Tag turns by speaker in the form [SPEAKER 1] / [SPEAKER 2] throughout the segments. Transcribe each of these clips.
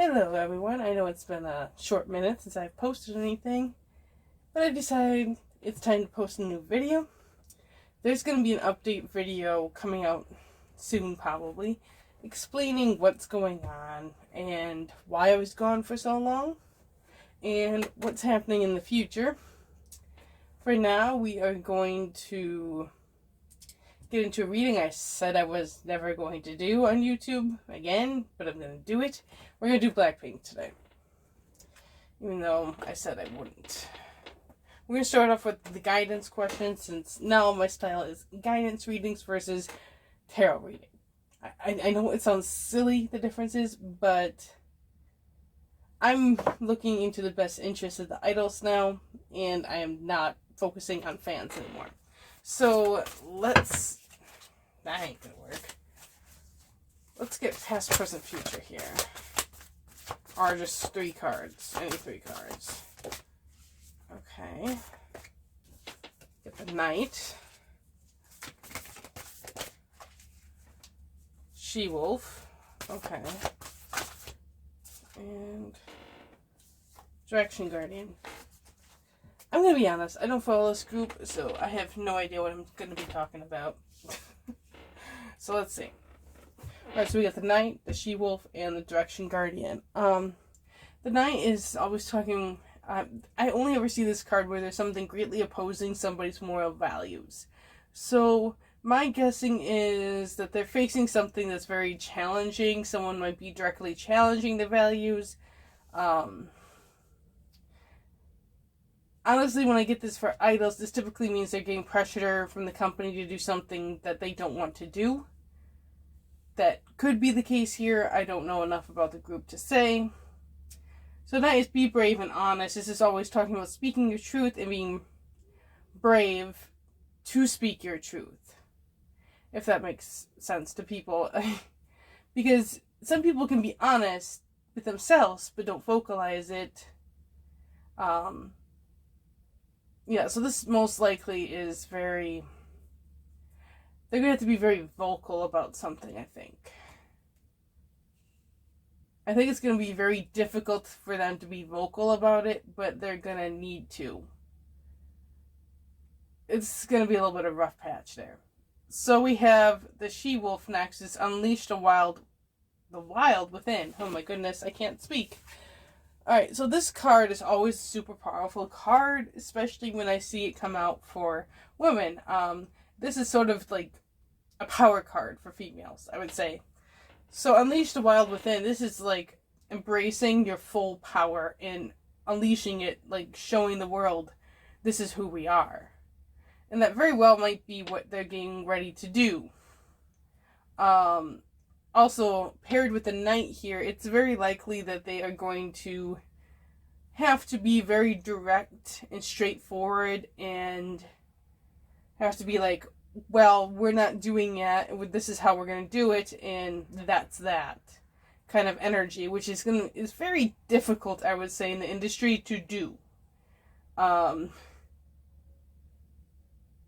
[SPEAKER 1] Hello everyone, I know it's been a short minute since I've posted anything, but I decided it's time to post a new video. There's going to be an update video coming out soon probably, explaining what's going on and why I was gone for so long, and what's happening in the future. For now, we are going to get into a reading I said I was never going to do on YouTube again, but I'm going to do it. We're going to do Blackpink today, even though I said I wouldn't. We're going to start off with the guidance questions, since now my style is guidance readings versus tarot reading. I know it sounds silly, the differences, but I'm looking into the best interest of the idols now, and I am not focusing on fans anymore. So that ain't gonna work. Let's get past, present, future here. Or just 3 cards. Any 3 cards. Okay. Get the Knight. She-Wolf. Okay. And Direction Guardian. I'm gonna be honest, I don't follow this group, so I have no idea what I'm gonna be talking about. So let's see. Alright, so we got the Knight, the She-Wolf, and the Direction Guardian. The Knight is always talking... I only ever see this card where there's something greatly opposing somebody's moral values. So my guessing is that they're facing something that's very challenging. Someone might be directly challenging their values. Honestly, when I get this for idols, this typically means they're getting pressure from the company to do something that they don't want to do. That could be the case here. I don't know enough about the group to say. So that is be brave and honest. This is always talking about speaking your truth and being brave to speak your truth. If that makes sense to people. Because some people can be honest with themselves, but don't vocalize it. Yeah, so this most likely is very... They're going to have to be very vocal about something, I think. I think it's going to be very difficult for them to be vocal about it, but they're going to need to. It's going to be a little bit of a rough patch there. So we have the She-Wolf next. Is unleash the wild within. Oh my goodness, I can't speak. Alright, so this card is always a super powerful card, especially when I see it come out for women. This is sort of like a power card for females, I would say. So unleash the wild within, this is like embracing your full power and unleashing it, like showing the world this is who we are. And that very well might be what they're getting ready to do. Also, paired with the Knight here, it's very likely that they are going to have to be very direct and straightforward and have to be like, well, we're not doing it, this is how we're going to do it, and that's that kind of energy, which is very difficult, I would say, in the industry to do. There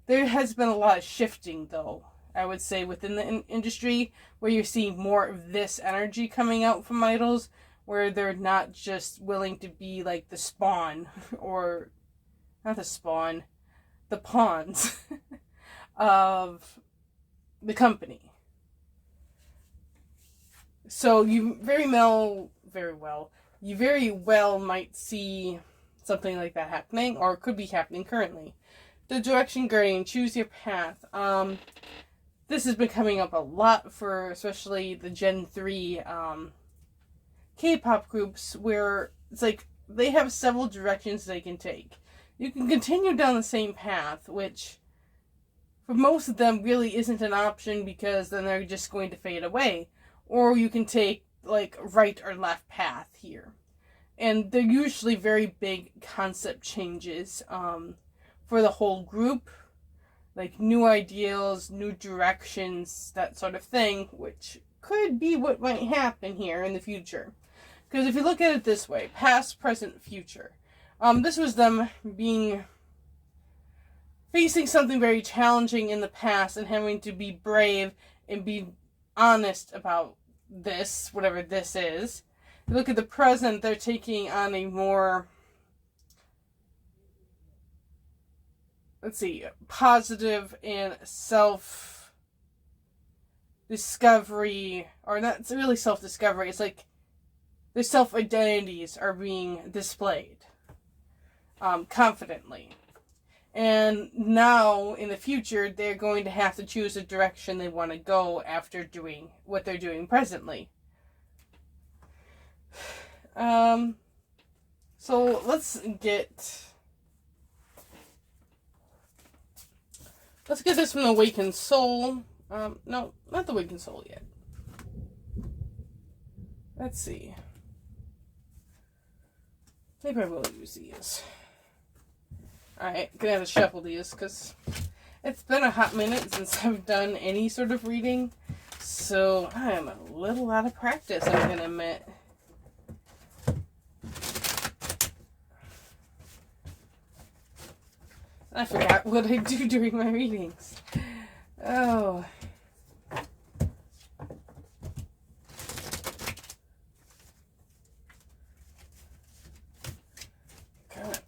[SPEAKER 1] has been a lot of shifting, though, I would say, within the industry, where you're seeing more of this energy coming out from idols, where they're not just willing to be like the spawn, or not the spawn, the pawns of the company. So you very well might see something like that happening, or it could be happening currently. The Direction Guardian, choose your path. This has been coming up a lot for especially the Gen 3 K-pop groups, where it's like they have several directions they can take. You can continue down the same path, which for most of them really isn't an option, because then they're just going to fade away. Or you can take like right or left path here. And they're usually very big concept changes for the whole group. Like new ideals, new directions, that sort of thing, which could be what might happen here in the future. Because if you look at it this way, past, present, future. This was them facing something very challenging in the past and having to be brave and be honest about this, whatever this is. you look at the present, they're taking on a more, let's see, positive and self-discovery, or not it's really self-discovery, it's like their self-identities are being displayed confidently. And now, in the future, they're going to have to choose a direction they want to go after doing what they're doing presently. So let's get this from the Awakened Soul. No, not the Awakened Soul yet. Let's see. Maybe I will use these. Alright, gonna have to shuffle these because it's been a hot minute since I've done any sort of reading. So I am a little out of practice, I'm gonna admit. I forgot what I do during my readings. Oh. God.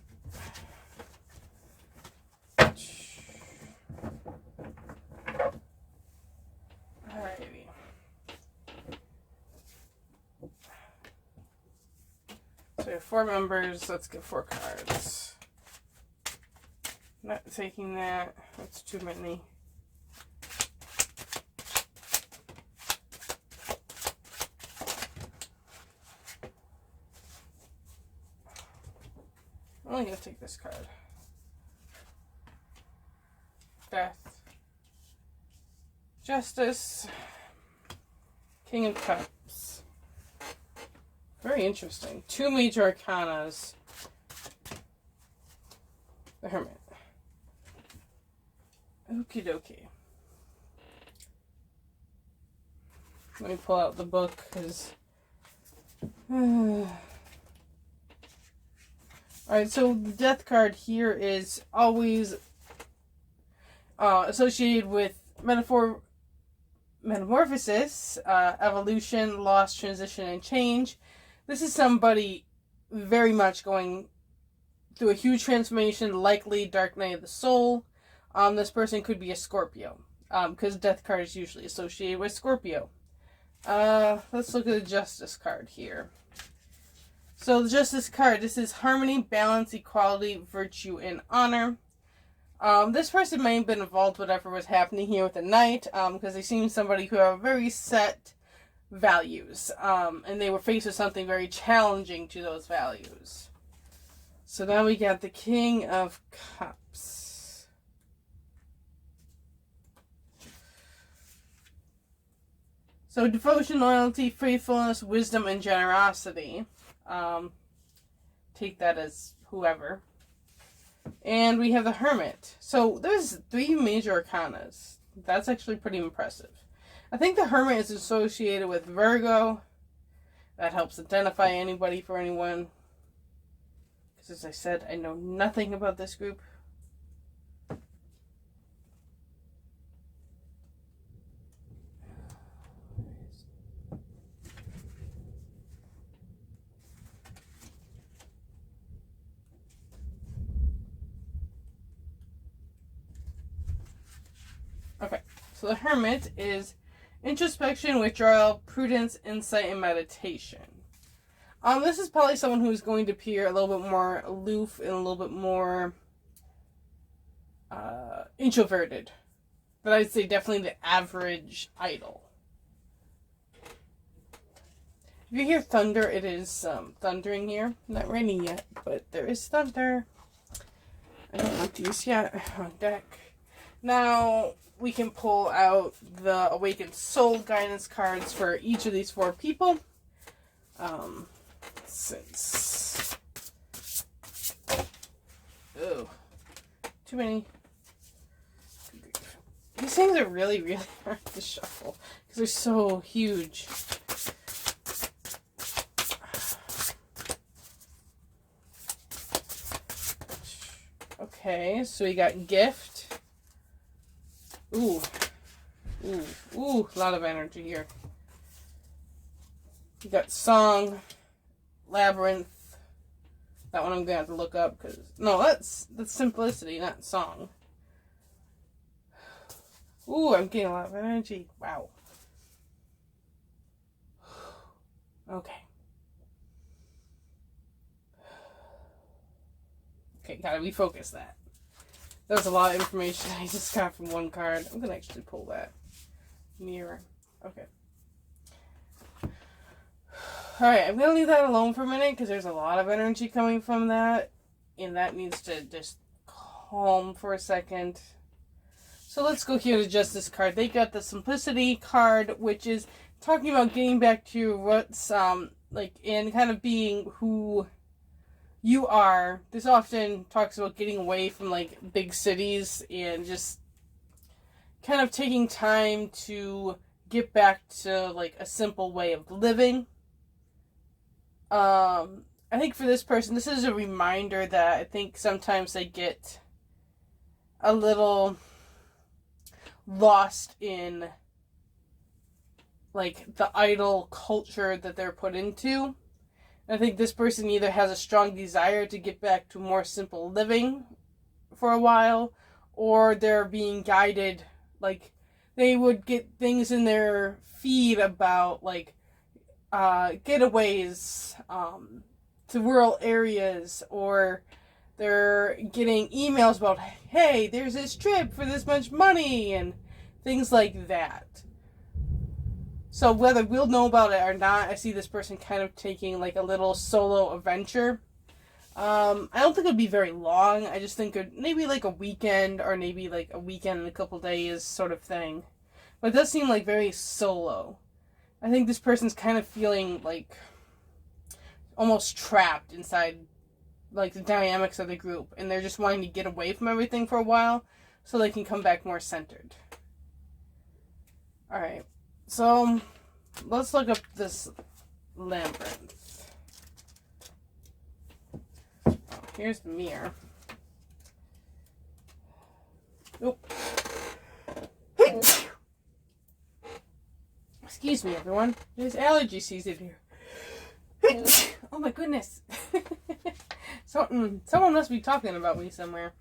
[SPEAKER 1] Alrighty. So we have 4 members. Let's get 4 cards. Not taking that. That's too many. I'm only going to take this card. Death. Justice. King of Cups. Very interesting. 2 major arcanas. The Hermit. Okie dokie. Let me pull out the book because. Alright, so the death card here is always associated with metamorphosis, evolution, loss, transition, and change. This is somebody very much going through a huge transformation, likely Dark Night of the Soul. This person could be a Scorpio, because death card is usually associated with Scorpio. Let's look at the Justice card here. So the Justice card, this is harmony, balance, equality, virtue, and honor. This person may have been involved with whatever was happening here with the Knight, because they seem somebody who have very set values, and they were faced with something very challenging to those values. So now we got the King of Cups. So devotion, loyalty, faithfulness, wisdom, and generosity. Take that as whoever. And we have the Hermit. So there's 3 major arcanas. That's actually pretty impressive. I think the Hermit is associated with Virgo. That helps identify anybody for anyone. Because as I said, I know nothing about this group. Okay, so the Hermit is introspection, withdrawal, prudence, insight, and meditation. This is probably someone who's going to appear a little bit more aloof and a little bit more introverted. But I'd say definitely the average idol. If you hear thunder, it is thundering here. Not raining yet, but there is thunder. I don't want these yet on deck. Now, we can pull out the Awakened Soul guidance cards for each of these 4 people. Since... Oh. Too many. These things are really, really hard to shuffle. Because they're so huge. Okay, so we got Gift. Ooh. Ooh. Ooh, a lot of energy here. We got Song. Labyrinth. That one I'm gonna have to look up because no, that's simplicity, not song. Ooh, I'm getting a lot of energy. Wow. Okay. Okay, gotta refocus that. That was a lot of information I just got from one card. I'm gonna actually pull that mirror. Okay. Alright, I'm gonna leave that alone for a minute because there's a lot of energy coming from that. And that needs to just calm for a second. So let's go here to Justice card. They got the Simplicity card, which is talking about getting back to your roots, like, and kind of being who you are. This often talks about getting away from, like, big cities and just kind of taking time to get back to, like, a simple way of living. I think for this person, this is a reminder that I think sometimes they get a little lost in, like, the idol culture that they're put into. I think this person either has a strong desire to get back to more simple living for a while, or they're being guided, like, they would get things in their feed about, like, getaways, to rural areas, or they're getting emails about, hey, there's this trip for this much money, and things like that. So whether we'll know about it or not, I see this person kind of taking, like, a little solo adventure. I don't think it'd be very long. I just think it maybe like a weekend, or maybe like a weekend and a couple days sort of thing. But it does seem like very solo. I think this person's kind of feeling like almost trapped inside, like, the dynamics of the group, and they're just wanting to get away from everything for a while so they can come back more centered. Alright, so let's look up this Labyrinth. Oh, here's the mirror. Oop. Excuse me, everyone. There's allergy season here. Oh my goodness. Someone must be talking about me somewhere.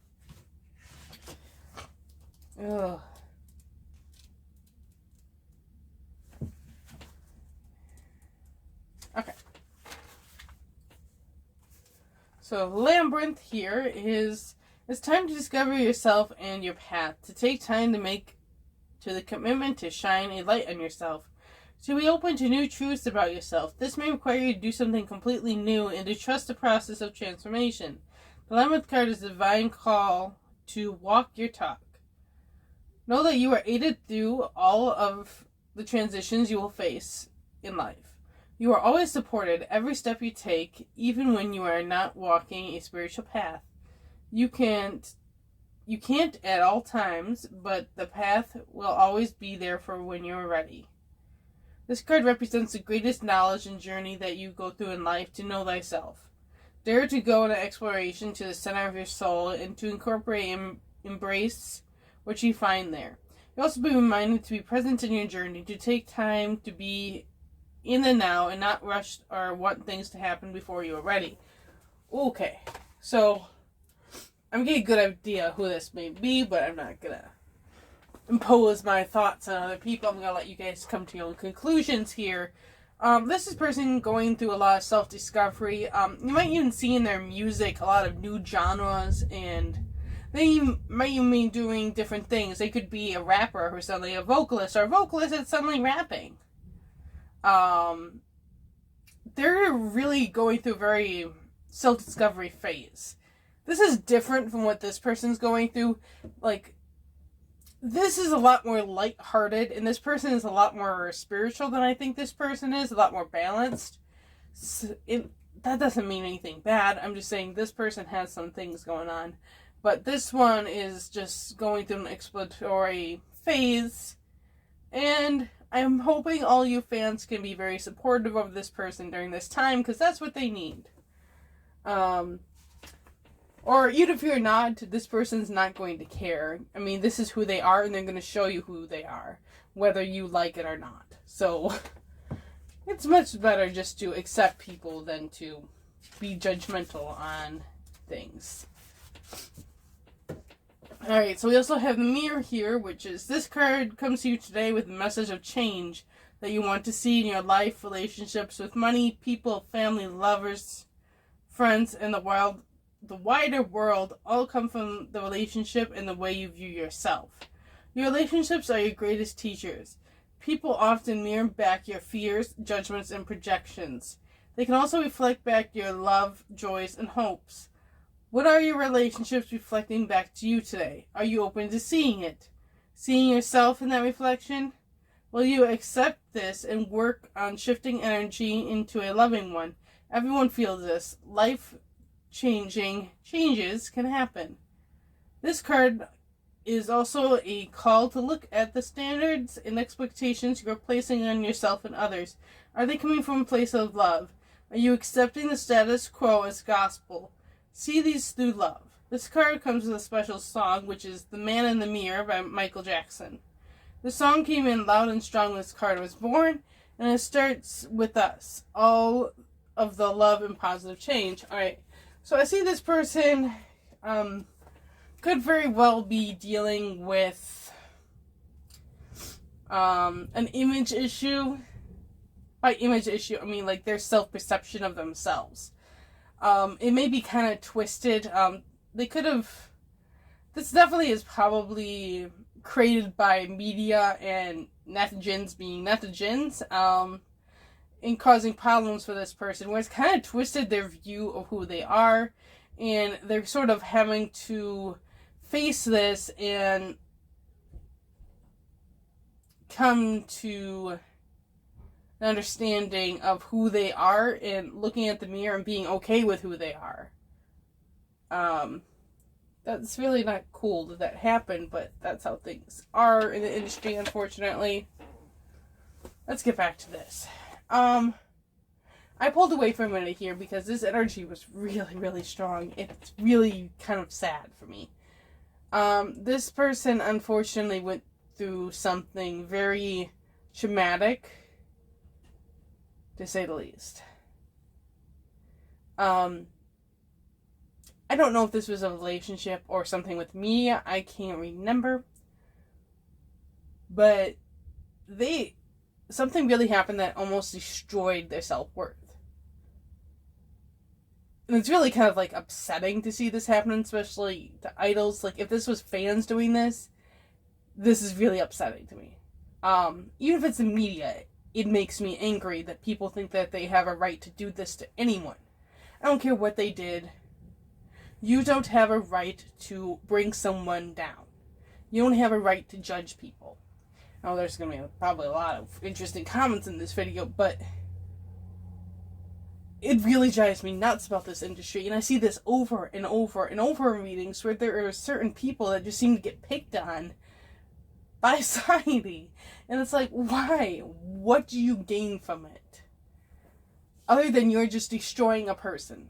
[SPEAKER 1] Ugh. Okay. So Labyrinth here is, it's time to discover yourself and your path, to take time to the commitment to shine a light on yourself, to be open to new truths about yourself. This may require you to do something completely new and to trust the process of transformation. The Labyrinth card is a divine call to walk your talk. Know that you are aided through all of the transitions you will face in life. You are always supported every step you take, even when you are not walking a spiritual path. You can't at all times, but the path will always be there for when you are ready. This card represents the greatest knowledge and journey that you go through in life, to know thyself. Dare to go on an exploration to the center of your soul and to incorporate and embrace what you find there. You'll also be reminded to be present in your journey, to take time to be in the now and not rush or want things to happen before you are ready. Okay, so I'm getting a good idea who this may be, but I'm not gonna impose my thoughts on other people. I'm gonna let you guys come to your own conclusions here. This is a person going through a lot of self-discovery. You might even see in their music a lot of new genres, and they might even be doing different things. They could be a rapper who's suddenly a vocalist, or a vocalist that's suddenly rapping. They're really going through a very self-discovery phase. This is different from what this person's going through. Like, this is a lot more lighthearted, and this person is a lot more spiritual than I think this person is, a lot more balanced. That doesn't mean anything bad. I'm just saying this person has some things going on. But this one is just going through an exploratory phase, and I'm hoping all you fans can be very supportive of this person during this time, because that's what they need. Or even if you're not, this person's not going to care. I mean, this is who they are, and they're going to show you who they are, whether you like it or not. So, it's much better just to accept people than to be judgmental on things. Alright, so we also have the mirror here, which is this card comes to you today with a message of change that you want to see in your life, relationships with money, people, family, lovers, friends, and the wider world all come from the relationship and the way you view yourself. Your relationships are your greatest teachers. People often mirror back your fears, judgments, and projections. They can also reflect back your love, joys, and hopes. What are your relationships reflecting back to you today? Are you open to seeing it? Seeing yourself in that reflection? Will you accept this and work on shifting energy into a loving one? Everyone feels this. Life-changing changes can happen. This card is also a call to look at the standards and expectations you're placing on yourself and others. Are they coming from a place of love? Are you accepting the status quo as gospel? See these through love. This card comes with a special song, which is The Man in the Mirror by Michael Jackson. The song came in loud and strong when this card was born, and it starts with us. All of the love and positive change. Alright, so I see this person could very well be dealing with an image issue. By image issue, I mean like their self-perception of themselves. It may be kind of twisted. They could have... This definitely is probably created by media and netizens being netizens, and causing problems for this person, where it's kind of twisted their view of who they are, and they're sort of having to face this and come to an understanding of who they are and looking at the mirror and being okay with who they are. That's really not cool that happened, but that's how things are in the industry, unfortunately. Let's get back to this. I pulled away for a minute here because this energy was really, really strong. It's really kind of sad for me. This person unfortunately went through something very traumatic, to say the least. I don't know if this was a relationship or something with me. I can't remember. But something really happened that almost destroyed their self-worth. And it's really kind of like upsetting to see this happen, especially to idols. Like if this was fans doing this is really upsetting to me. Even if it's the media, it makes me angry that people think that they have a right to do this to anyone. I don't care what they did. You don't have a right to bring someone down. You don't have a right to judge people. Now, there's going to be probably a lot of interesting comments in this video, but it really drives me nuts about this industry. And I see this over and over and over in meetings where there are certain people that just seem to get picked on by society. And it's like, why? What do you gain from it? Other than you're just destroying a person.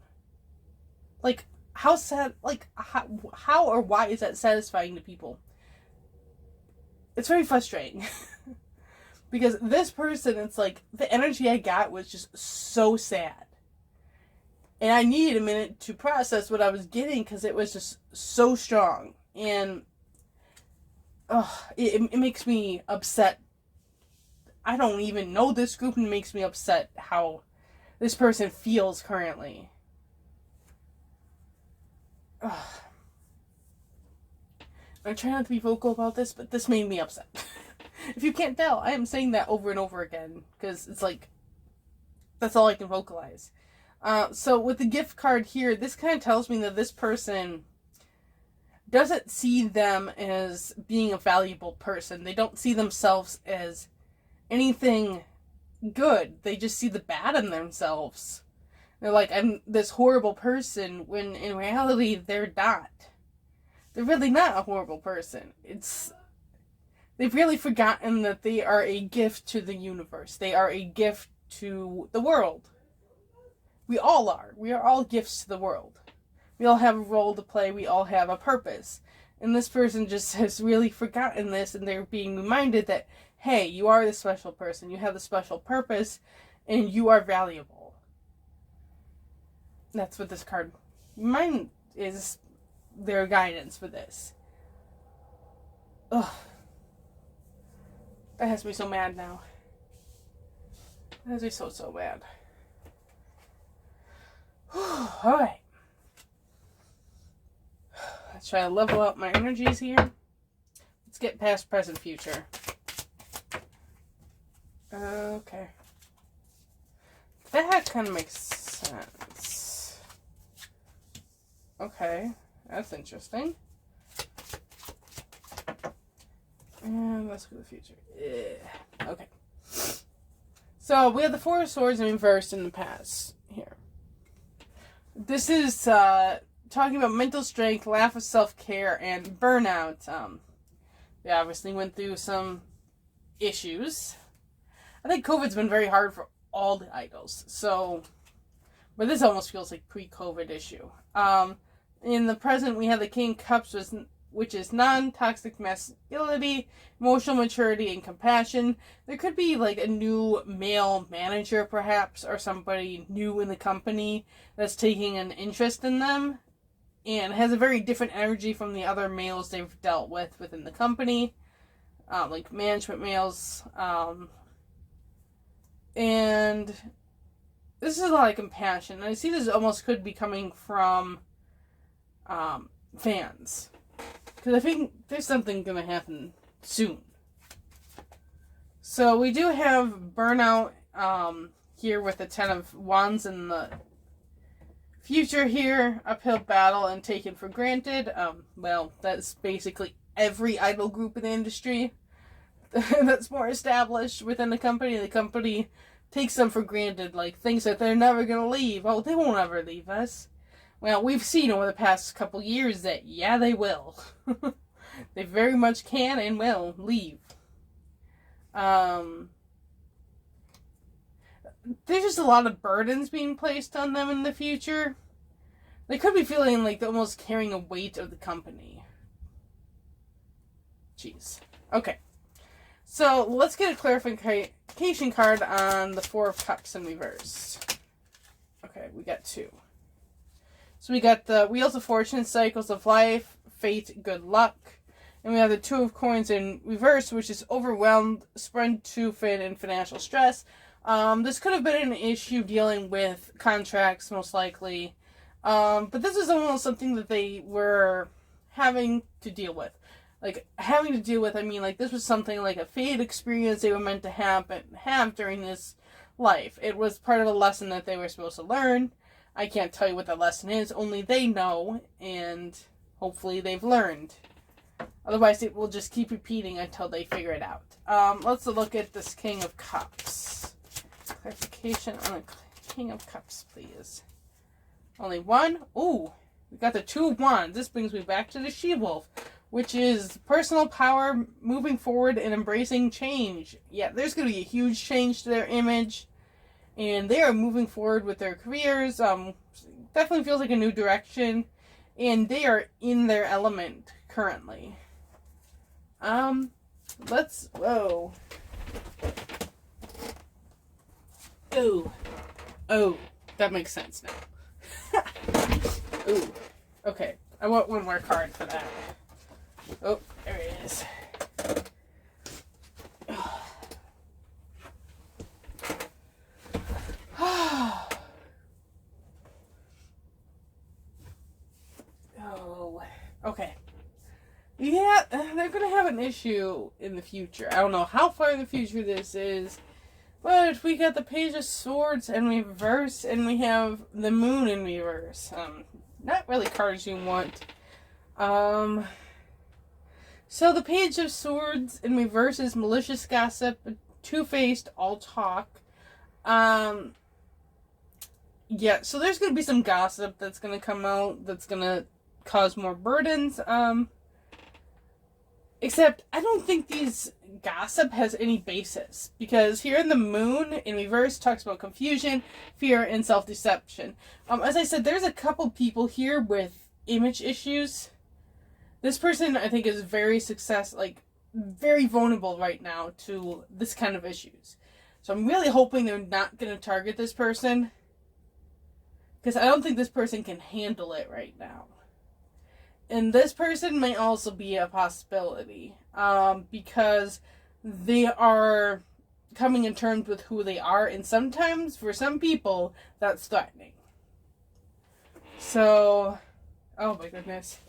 [SPEAKER 1] Like, how sad, like, how or why is that satisfying to people? It's very frustrating. Because this person, it's like, the energy I got was just so sad. And I needed a minute to process what I was getting because it was just so strong. And it makes me upset. I don't even know this group, and it makes me upset how this person feels currently. I try not to be vocal about this, but this made me upset. If you can't tell, I am saying that over and over again, because it's like, that's all I can vocalize. So with the gift card here, this kind of tells me that this person doesn't see them as being a valuable person. They don't see themselves as anything good. They just see the bad in themselves. They're like, I'm this horrible person, when in reality, they're not. They're really not a horrible person. They've really forgotten that they are a gift to the universe. They are a gift to the world. We all are. We are all gifts to the world. We all have a role to play. We all have a purpose. And this person just has really forgotten this, and they're being reminded that, hey, you are the special person. You have the special purpose, and you are valuable. That's what this card, mine is their guidance for this. Ugh. That has me so mad now. That has me so mad. Alright. Let's try to level out my energies here. Let's get past, present, future. Okay. That kind of makes sense. Okay. That's interesting. And let's go to the future. Okay. So, we have the Four of Swords in reverse in the past here. This is talking about mental strength, lack of self-care, and burnout. They obviously went through some issues. I think COVID's been very hard for all the idols. So, but this almost feels like pre-COVID issue. In the present, we have the King of Cups, which is non-toxic masculinity, emotional maturity, and compassion. There could be like a new male manager, perhaps, or somebody new in the company that's taking an interest in them and has a very different energy from the other males they've dealt with within the company, like management males. And this is a lot of compassion. And I see this almost could be coming from fans. Because I think there's something going to happen soon. So we do have burnout here with the Ten of Wands in the future here. Uphill battle and taken for granted. Well, that's basically every idol group in the industry that's more established within the company. The company takes them for granted, like thinks that they're never going to leave. Oh, they won't ever leave us. Well, we've seen over the past couple years that, yeah, they will. They very much can and will leave. There's just a lot of burdens being placed on them in the future. They could be feeling like they're almost carrying a weight of the company. Jeez. Okay. So, let's get a clarification card on the Four of Cups in reverse. Okay, we got two. So we got the Wheels of Fortune, Cycles of Life, Fate, Good Luck. And we have the Two of Coins in reverse, which is overwhelmed, spread too thin, and financial stress. This could have been an issue dealing with contracts, most likely. But this is almost something that they were having to deal with. Like, having to deal with, I mean, like, this was something like a fate experience they were meant to have during this life. It was part of a lesson that they were supposed to learn. I can't tell you what the lesson is. Only they know, and hopefully they've learned. Otherwise, it will just keep repeating until they figure it out. Let's look at this King of Cups. Clarification on the King of Cups, please. Only one? Ooh, we got the Two of Wands. This brings me back to the She-Wolf, which is personal power, moving forward, and embracing change. Yeah, there's going to be a huge change to their image. And they are moving forward with their careers. Definitely feels like a new direction. And they are in their element currently. Whoa. Oh, that makes sense now. Ooh, okay. I want one more card for that. Oh, there it is. Oh, okay. Yeah, they're going to have an issue in the future. I don't know how far in the future this is, but we got the Page of Swords in reverse, and we have the Moon in reverse. Not really cards you want. So the Page of Swords in reverse is malicious gossip, two-faced, all talk. Yeah, so there's going to be some gossip that's going to come out that's going to cause more burdens. Except, I don't think these gossip has any basis. Because here in the Moon, in reverse, talks about confusion, fear, and self-deception. As I said, there's a couple people here with image issues. This person, I think, is very very vulnerable right now to this kind of issues. So I'm really hoping they're not going to target this person, because I don't think this person can handle it right now. And this person may also be a possibility, because they are coming in terms with who they are, and sometimes for some people that's threatening. So, oh my goodness.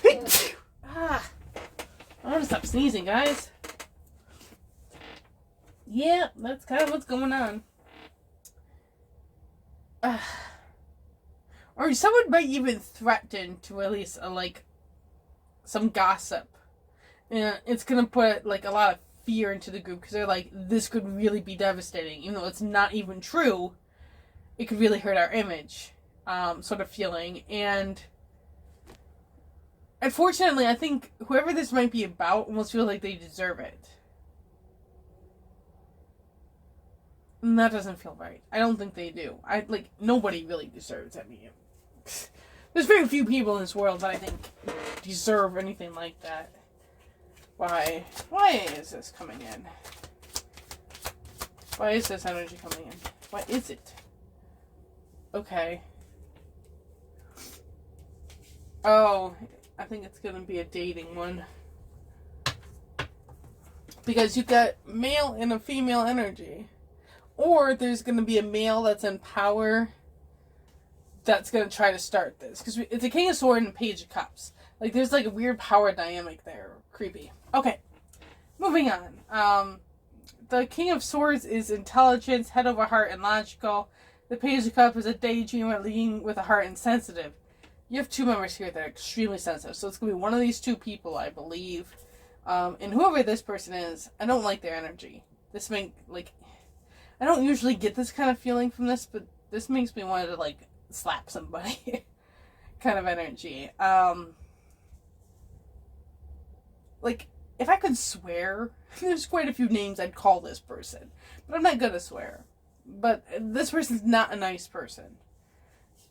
[SPEAKER 1] I'm gonna stop sneezing, guys. Yeah, that's kind of what's going on. Or someone might even threaten to release some gossip. And it's gonna put a lot of fear into the group, because they're like, this could really be devastating, even though it's not even true. It could really hurt our image, sort of feeling. And unfortunately, I think whoever this might be about almost feels like they deserve it. And that doesn't feel right. I don't think they do. Nobody really deserves it. I mean, there's very few people in this world that I think deserve anything like that. Why is this coming in? Why is this energy coming in? What is it? Okay. Oh, I think it's gonna be a dating one. Because you've got male and a female energy. Or there's gonna be a male that's in power that's gonna try to start this. Because it's a King of Swords and a Page of Cups. There's a weird power dynamic there. Creepy. Okay. Moving on. The King of Swords is intelligence, head over heart, and logical. The Page of Cups is a daydreamer, leading with a heart, and sensitive. You have two members here that are extremely sensitive. So it's going to be one of these two people, I believe. And whoever this person is, I don't like their energy. This I don't usually get this kind of feeling from this, but this makes me want to, slap somebody. kind of energy. If I could swear, there's quite a few names I'd call this person. But I'm not gonna swear. But this person's not a nice person.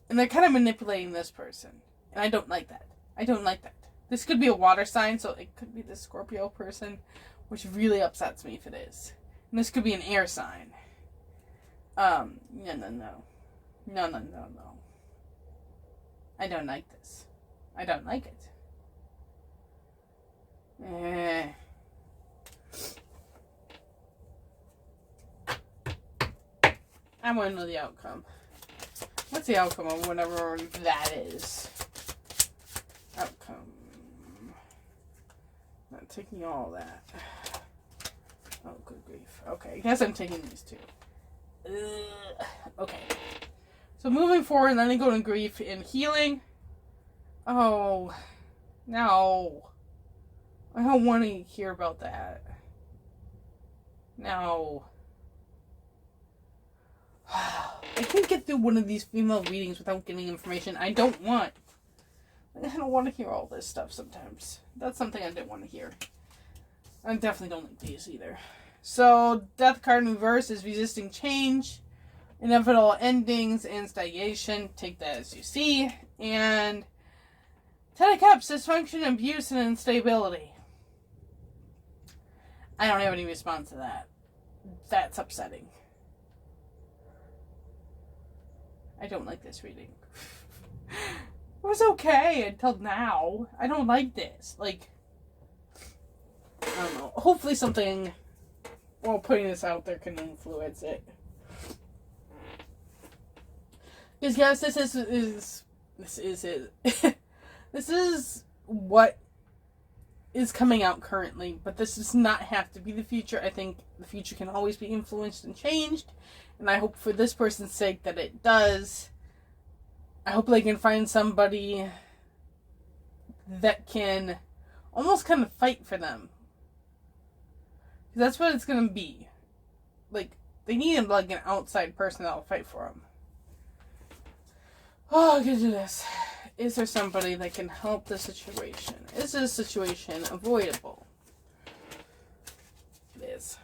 [SPEAKER 1] And they're kind of manipulating this person. And I don't like that. I don't like that. This could be a water sign, so it could be the Scorpio person, which really upsets me if it is. And this could be an air sign. No. I don't like this. I don't like it. I want to know the outcome. What's the outcome of whatever that is? Outcome. Not taking all that. Oh, good grief. Okay, I guess I'm taking these two. Okay. So moving forward, then I go to grief and healing. Oh, no. I don't want to hear about that. No. I can't get through one of these female readings without getting information I don't want. I don't want to hear all this stuff sometimes. That's something I didn't want to hear. I definitely don't like these either. So, Death card in reverse is resisting change, inevitable endings, and stagnation. Take that as you see. And Ten of Cups, dysfunction, abuse, and instability. I don't have any response to that. That's upsetting. I don't like this reading. It was okay until now. I don't like this. I don't know. Hopefully something, while putting this out there, can influence it. Because yes, this is what is coming out currently, but this does not have to be the future. I think the future can always be influenced and changed, and I hope for this person's sake that it does. I hope they can find somebody that can almost kind of fight for them. Because that's what it's going to be. They need an outside person that will fight for them. Oh, I can do this. Is there somebody that can help the situation? Is this situation avoidable? It is.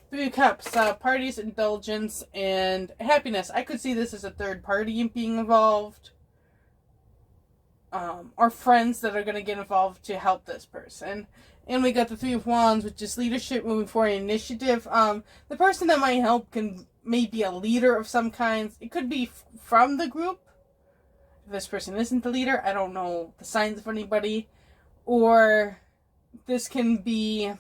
[SPEAKER 1] Three of Cups, parties, indulgence, and happiness. I could see this as a third party being involved. Or friends that are going to get involved to help this person. And we got the Three of Wands, which is leadership, moving forward, initiative. The person that might help can maybe a leader of some kind. It could be from the group. If this person isn't the leader, I don't know the signs of anybody. Or this can be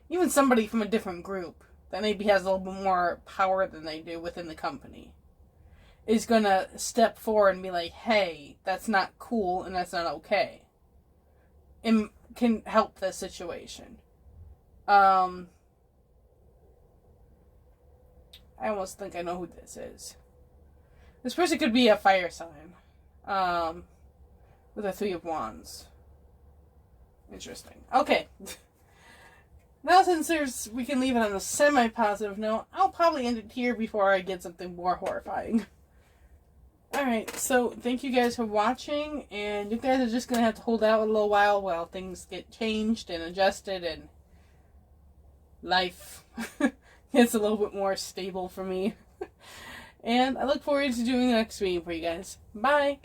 [SPEAKER 1] even somebody from a different group that maybe has a little bit more power than they do within the company. Is going to step forward and be like, hey, that's not cool and that's not okay. And can help the situation. I almost think I know who this is. This person could be a fire sign. With a Three of Wands. Interesting. Okay. Now since we can leave it on a semi-positive note, I'll probably end it here before I get something more horrifying. Alright, so thank you guys for watching, and you guys are just going to have to hold out a little while things get changed and adjusted and life gets a little bit more stable for me. And I look forward to doing the next reading for you guys. Bye!